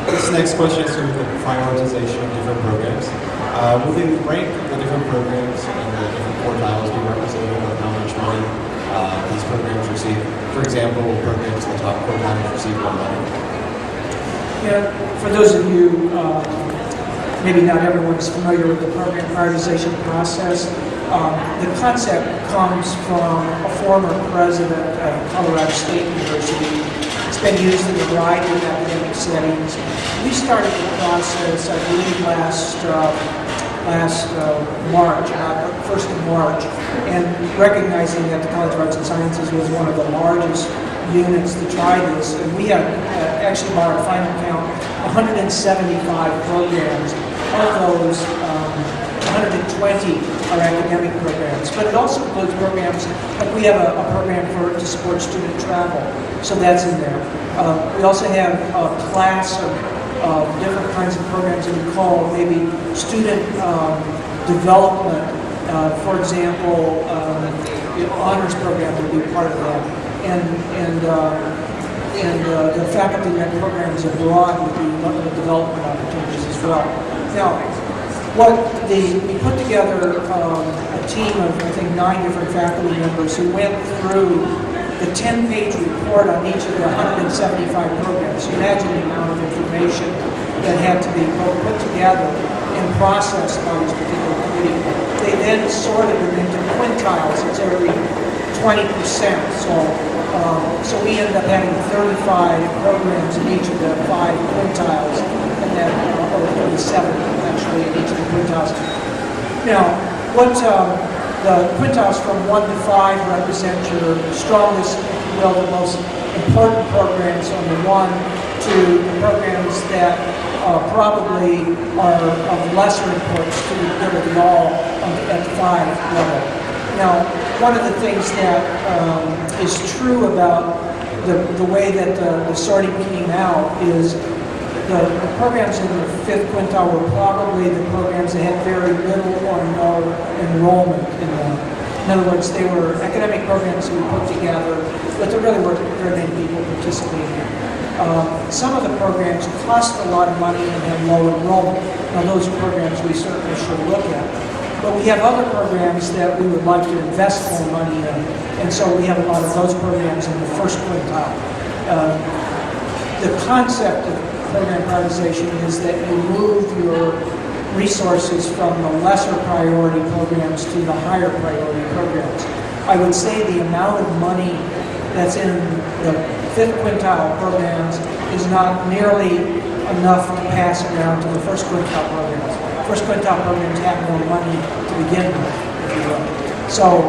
This next question is sort of the prioritization of different programs. Will they rank the different programs and the different quartiles be representative of how much money these programs receive? For example, will programs in the top quartile receive more money? Yeah, for those of you, maybe not everyone is familiar with the program prioritization process. The concept comes from a former president of Colorado State University. It's been used in a variety of academic settings. We started the process, I believe, last March, 1st of March, and recognizing that the College of Arts and Sciences was one of the largest units to try this, and we have actually, by our final count, 175 programs. Of those, 120 are academic programs, but it also includes programs, like we have a program to support student travel, so that's in there. We also have a class of different kinds of programs that we call maybe student development. For example, the honors program would be part of that, and the faculty-led programs abroad would be development opportunities as well. Now, we put together a team of, I think, 9 different faculty members who went through the 10-page report on each of the 175 programs. So imagine the amount of information that had to be put together and processed by this particular committee. They then sorted them into quintiles. It's every 20%. So we ended up having 35 programs in each of the 5 quintiles, and then or 37 actually in each of the quintiles. Now, what the quintiles from 1 to 5 represent your strongest, if you will, the most important programs on the 1 to the programs that probably are of lesser importance to the good of the all at the 5 level. Now, one of the things that is true about the way that the sorting came out is the programs in the 5th quintile were probably the programs that had very little or no enrollment in them. In other words, they were academic programs we put together, but there really weren't very many people participating. Some of the programs cost a lot of money and had low enrollment. Now, those are programs we certainly should look at. But we have other programs that we would like to invest more money in, and so we have a lot of those programs in the 1st quintile. The concept of program prioritization is that you move your resources from the lesser priority programs to the higher priority programs. I would say the amount of money that's in the 5th quintile programs is not nearly enough to pass around to the 1st quintile programs. 1st quintile programs have more money to begin with, if you will. So,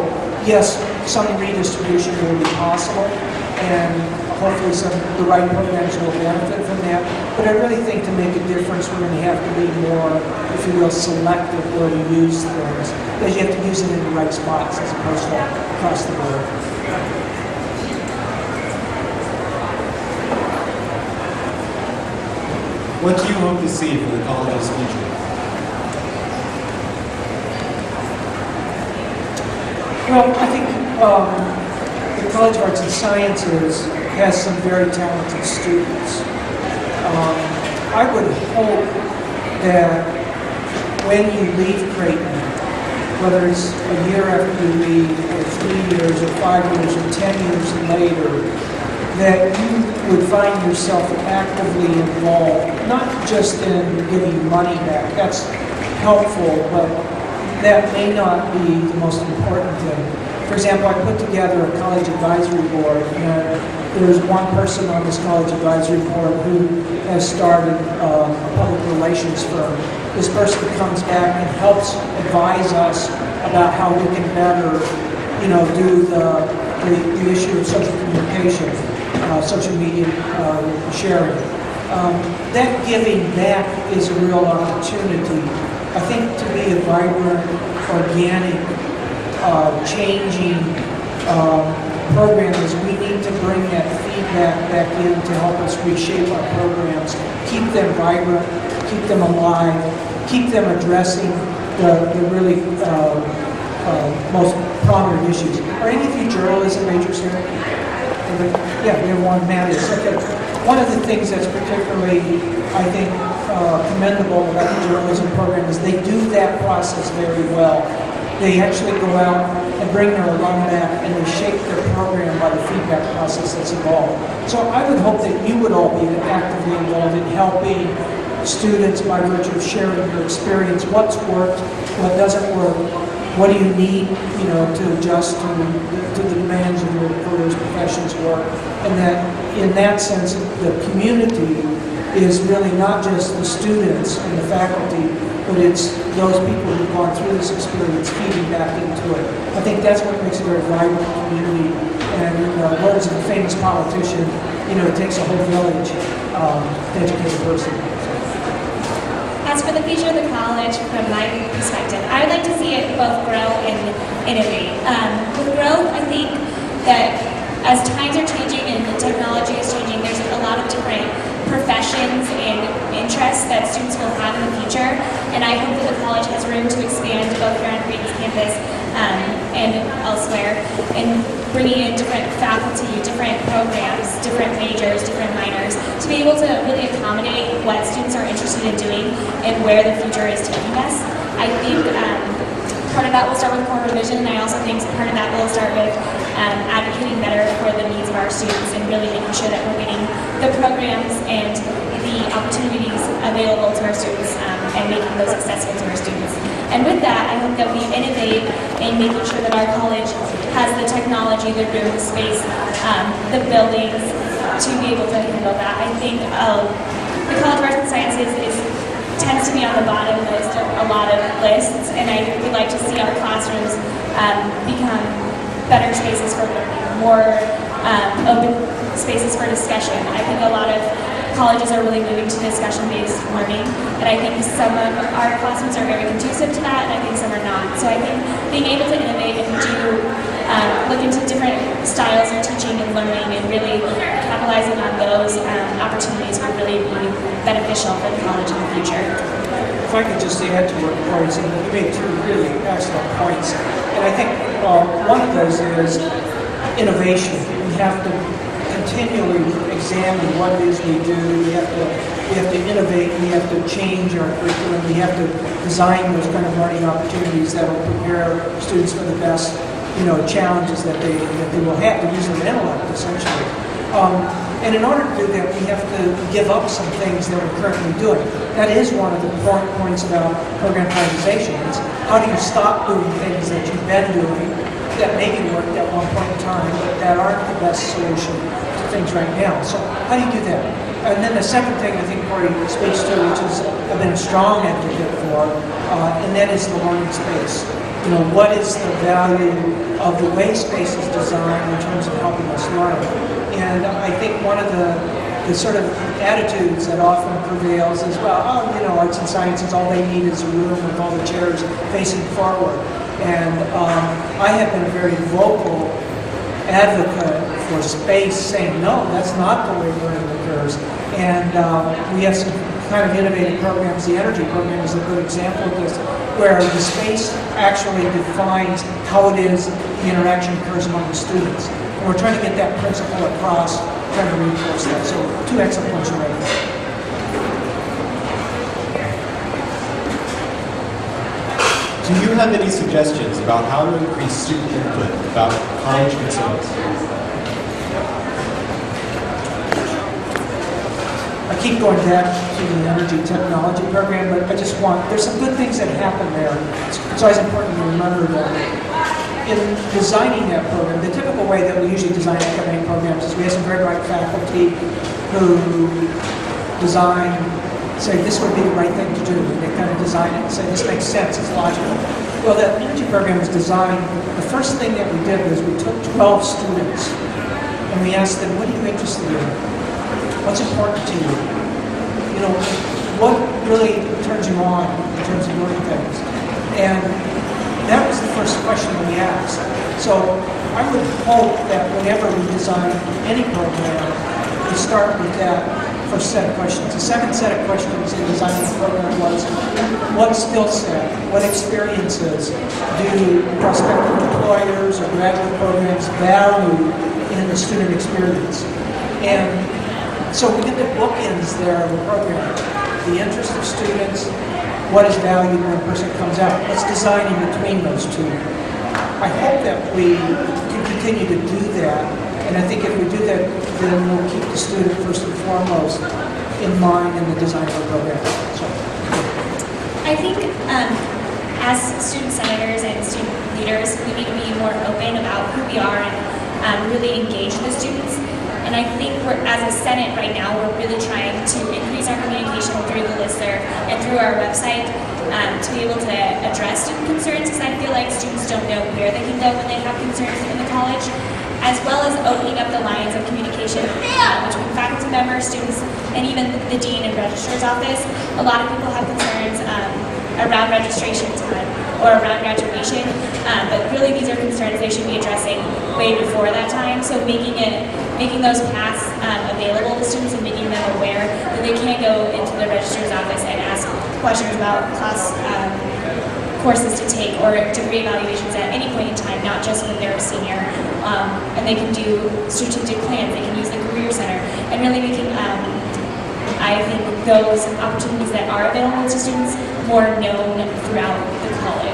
yes, some redistribution will be possible, and hopefully the right programs will benefit from that. But I really think to make a difference, we're going to have to be more, if you will, selective where we use things, because you have to use them in the right spots as opposed to across the board. What do you hope to see for the college's future? Well, I think the College of Arts and Sciences has some very talented students. I would hope that when you leave Creighton, whether it's a year after you leave, or 3 years, or 5 years, or 10 years later, that you would find yourself actively involved, not just in giving money back. That's helpful, but that may not be the most important thing. For example, I put together a college advisory board, and there's one person on this college advisory board who has started a public relations firm. This person comes back and helps advise us about how we can better, do the issue of social communication, social media sharing. That giving back is a real opportunity. I think to be a vibrant, organic, changing program is we need to bring that feedback back in to help us reshape our programs, keep them vibrant, keep them alive, keep them addressing the really most prominent issues. Are any of you journalism majors here? Yeah, we have one, Matt is. Okay. one of the things that's particularly, I think, commendable about the journalism program is they do that process very well. They actually go out and bring their alum back and they shape their program by the feedback process that's involved. So I would hope that you would all be actively involved in helping students by virtue of sharing your experience, what's worked, what doesn't work, what do you need, to adjust to the demands of your careers, professions, work, and that in that sense, the community is really not just the students and the faculty, but it's those people who've gone through this experience feeding back into it. I think that's what makes it a very vibrant community. And in the words of a famous politician, it takes a whole village to educate a person. As for the future of the college, from my perspective, I would like to see it both grow and innovate. With growth, I think that as times are changing and the technology is changing, there's a lot of different professions and interests that students will have in the future, and I hope that the college has room to expand both here on Creighton's campus and elsewhere, and bringing in different faculty, different programs, different majors, different minors, to be able to really accommodate what students are interested in doing and where the future is taking us. I think part of that will start with core revision, and I also think part of that will start with advocating better for the needs of our students and really making sure that we're getting the programs and the opportunities available to our students and making those accessible to our students. And with that, I hope that we innovate in making sure that our college has the technology, the room, the space, the buildings to be able to handle that. I think the College of Arts and Sciences tends to be on the bottom list of a lot of lists, and I would like to see our classrooms become better spaces for learning, more open spaces for discussion. I think a lot of colleges are really moving to discussion-based learning, and I think some of our classrooms are very conducive to that, and I think some are not. So I think being able to innovate and do look into different styles of teaching and learning and really capitalizing on those opportunities would really be beneficial for the college in the future. If I could just add to what Corrie said, you made two really excellent points. And I think one of those is innovation. We have to continually examine what it is we do. We have to innovate. We have to change our curriculum. We have to design those kind of learning opportunities that will prepare students for the best, challenges that they will have to use their intellect, essentially. And in order to do that, we have to give up some things that we're currently doing. That is one of the important points about program prioritization. It's how do you stop doing things that you've been doing that maybe worked at one point in time, but that aren't the best solution to things right now. So how do you do that? And then the second thing I think Corrie speaks to, which is I've been a strong advocate for, and that is the learning space. What is the value of the way space is designed in terms of helping us learn? And I think one of the sort of attitudes that often prevails is, arts and sciences, all they need is a room with all the chairs facing forward. And I have been a very vocal advocate for space, saying, no, that's not the way learning occurs. And we have some kind of innovative programs. The energy program is a good example of this, where the space actually defines how it is the interaction occurs among the students. And we're trying to get that principle across, trying to reinforce that. So two excellent points you made. Do you have any suggestions about how to increase student input about college concerns? I keep going back to the energy technology program, but there's some good things that happen there. It's always important to remember that in designing that program, the typical way that we usually design academic programs is we have some very bright faculty who design, say this would be the right thing to do. They kind of design it and say this makes sense, it's logical. Well, that energy program was designed, the first thing that we did was we took 12 students and we asked them, what are you interested in? What's important to you? What really turns you on in terms of learning things? And that was the first question we asked. So I would hope that whenever we design any program, we start with that first set of questions. The second set of questions in designing the program was, what skill set, what experiences do prospective employers or graduate programs value in the student experience? And So we get the bookends there of the program. The interest of students, what is valued when a person comes out. Let's design in between those two. I hope that we can continue to do that, and I think if we do that, then we'll keep the student first and foremost in mind in the design of the program. So, I think as student senators and student leaders, we need to be more open about who we are and really engage the students. And I think as a Senate right now, we're really trying to increase our communication through the listserv and through our website to be able to address student concerns, because I feel like students don't know where they can go when they have concerns in the college, as well as opening up the lines of communication between faculty members, students, and even the dean and registrar's office. A lot of people have concerns around registration time or around graduation, but really these are concerns they should be addressing way before that time. So making those paths available to students and making them aware that they can go into the registrar's office and ask questions about class courses to take or degree evaluations at any point in time, not just when they're a senior. And they can do strategic plans, they can use the career center, and really making I think those opportunities that are available to students more known throughout the college.